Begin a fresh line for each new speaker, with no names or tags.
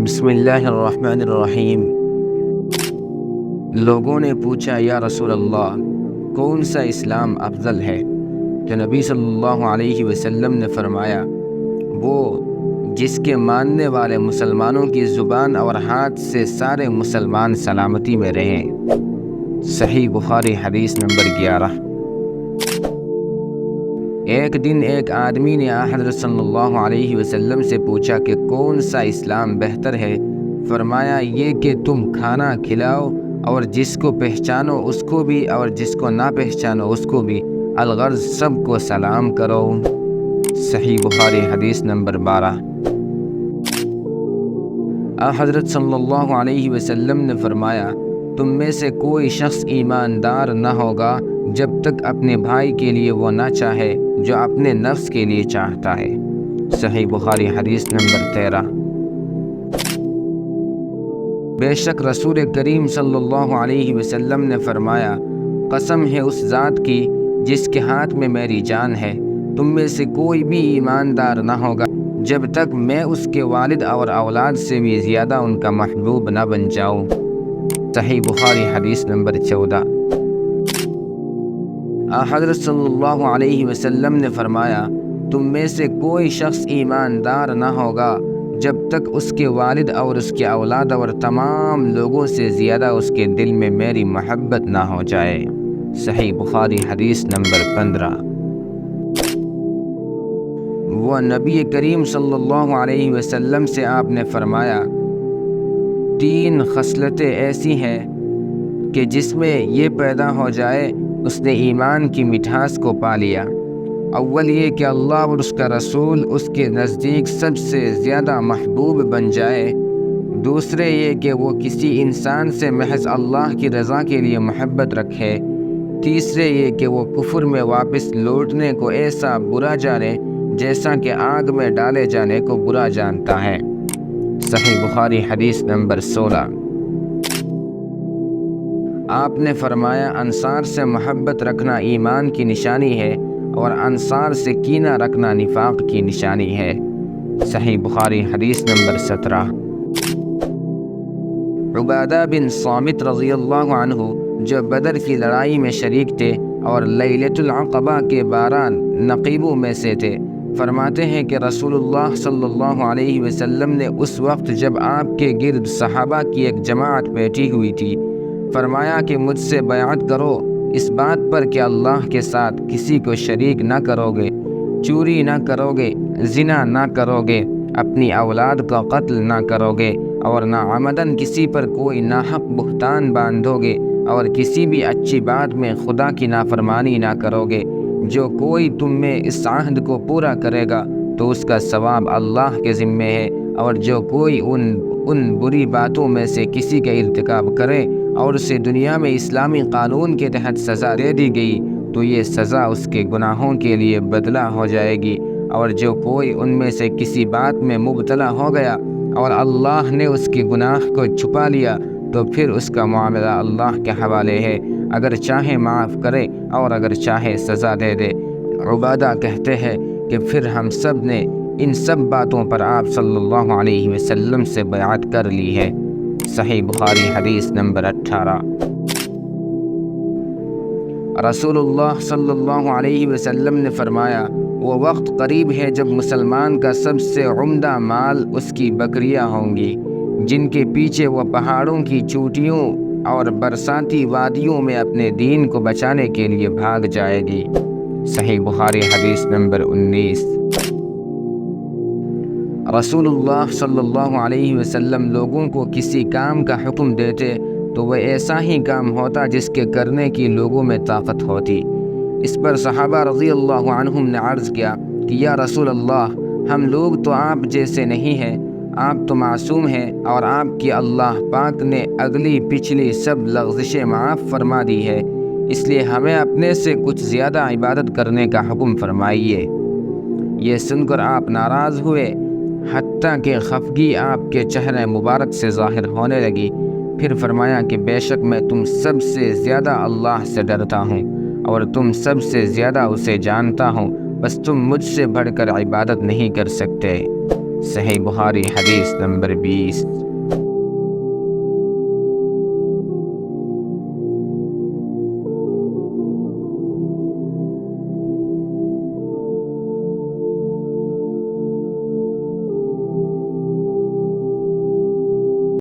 بسم اللہ الرحمن الرحیم۔ لوگوں نے پوچھا یا رسول اللہ، کون سا اسلام افضل ہے؟ تو نبی صلی اللہ علیہ وسلم نے فرمایا، وہ جس کے ماننے والے مسلمانوں کی زبان اور ہاتھ سے سارے مسلمان سلامتی میں رہیں۔ صحیح بخاری حدیث نمبر 11۔ ایک دن ایک آدمی نے حضرت صلی اللہ علیہ وسلم سے پوچھا کہ کون سا اسلام بہتر ہے؟ فرمایا، یہ کہ تم کھانا کھلاؤ اور جس کو پہچانو اس کو بھی اور جس کو نہ پہچانو اس کو بھی، الغرض سب کو سلام کرو۔ صحیح بخاری حدیث نمبر 12۔ حضرت صلی اللہ علیہ وسلم نے فرمایا، تم میں سے کوئی شخص ایماندار نہ ہوگا جب تک اپنے بھائی کے لیے وہ نہ چاہے جو اپنے نفس کے لیے چاہتا ہے۔ صحیح بخاری حدیث نمبر 13۔ بے شک رسول کریم صلی اللہ علیہ وسلم نے فرمایا، قسم ہے اس ذات کی جس کے ہاتھ میں میری جان ہے، تم میں سے کوئی بھی ایماندار نہ ہوگا جب تک میں اس کے والد اور اولاد سے بھی زیادہ ان کا محبوب نہ بن جاؤں۔ صحیح بخاری حدیث نمبر 14۔ حضرت صلی اللہ علیہ وسلم نے فرمایا، تم میں سے کوئی شخص ایماندار نہ ہوگا جب تک اس کے والد اور اس کے اولاد اور تمام لوگوں سے زیادہ اس کے دل میں میری محبت نہ ہو جائے۔ صحیح بخاری حدیث نمبر 15۔ وہ نبی کریم صلی اللہ علیہ وسلم سے آپ نے فرمایا، 3 خصلتیں ایسی ہیں کہ جس میں یہ پیدا ہو جائے اس نے ایمان کی مٹھاس کو پا لیا۔ اول یہ کہ اللہ اور اس کا رسول اس کے نزدیک سب سے زیادہ محبوب بن جائے۔ دوسرے یہ کہ وہ کسی انسان سے محض اللہ کی رضا کے لیے محبت رکھے۔ تیسرے یہ کہ وہ کفر میں واپس لوٹنے کو ایسا برا جانے جیسا کہ آگ میں ڈالے جانے کو برا جانتا ہے۔ صحیح بخاری حدیث نمبر 16۔ آپ نے فرمایا، انصار سے محبت رکھنا ایمان کی نشانی ہے اور انصار سے کینہ رکھنا نفاق کی نشانی ہے۔ صحیح بخاری حدیث نمبر 17۔ عبادہ بن صامت رضی اللہ عنہ جو بدر کی لڑائی میں شریک تھے اور لیلۃ العقبہ کے 12 نقیبوں میں سے تھے، فرماتے ہیں کہ رسول اللہ صلی اللہ علیہ وسلم نے اس وقت جب آپ کے گرد صحابہ کی ایک جماعت بیٹھی ہوئی تھی، فرمایا کہ مجھ سے بیعت کرو اس بات پر کہ اللہ کے ساتھ کسی کو شریک نہ کرو گے، چوری نہ کرو گے، زنا نہ کرو گے، اپنی اولاد کا قتل نہ کرو گے اور نہ عمدن کسی پر کوئی ناحق بہتان باندھو گے اور کسی بھی اچھی بات میں خدا کی نافرمانی نہ کرو گے۔ جو کوئی تم میں اس عہد کو پورا کرے گا تو اس کا ثواب اللہ کے ذمے ہے، اور جو کوئی ان بری باتوں میں سے کسی کا ارتکاب کرے اور اسے دنیا میں اسلامی قانون کے تحت سزا دے دی گئی تو یہ سزا اس کے گناہوں کے لیے بدلہ ہو جائے گی، اور جو کوئی ان میں سے کسی بات میں مبتلا ہو گیا اور اللہ نے اس کے گناہ کو چھپا لیا تو پھر اس کا معاملہ اللہ کے حوالے ہے، اگر چاہے معاف کرے اور اگر چاہے سزا دے دے۔ عبادہ کہتے ہیں کہ پھر ہم سب نے ان سب باتوں پر آپ صلی اللہ علیہ وسلم سے بیعت کر لی ہے۔ صحیح بخاری حدیث نمبر 18۔ رسول اللہ صلی اللہ علیہ وسلم نے فرمایا، وہ وقت قریب ہے جب مسلمان کا سب سے عمدہ مال اس کی بکریاں ہوں گی، جن کے پیچھے وہ پہاڑوں کی چوٹیوں اور برساتی وادیوں میں اپنے دین کو بچانے کے لیے بھاگ جائے گی۔ صحیح بخاری حدیث نمبر 19۔ رسول اللہ صلی اللہ علیہ وسلم لوگوں کو کسی کام کا حکم دیتے تو وہ ایسا ہی کام ہوتا جس کے کرنے کی لوگوں میں طاقت ہوتی۔ اس پر صحابہ رضی اللہ عنہم نے عرض کیا کہ یا رسول اللہ، ہم لوگ تو آپ جیسے نہیں ہیں، آپ تو معصوم ہیں اور آپ کی اللہ پاک نے اگلی پچھلی سب لغزشیں معاف فرما دی ہے، اس لیے ہمیں اپنے سے کچھ زیادہ عبادت کرنے کا حکم فرمائیے۔ یہ سن کر آپ ناراض ہوئے، حتیٰ کہ خفگی آپ کے چہرے مبارک سے ظاہر ہونے لگی۔ پھر فرمایا کہ بے شک میں تم سب سے زیادہ اللہ سے ڈرتا ہوں اور تم سب سے زیادہ اسے جانتا ہوں، بس تم مجھ سے بڑھ کر عبادت نہیں کر سکتے۔ صحیح بخاری حدیث نمبر 20۔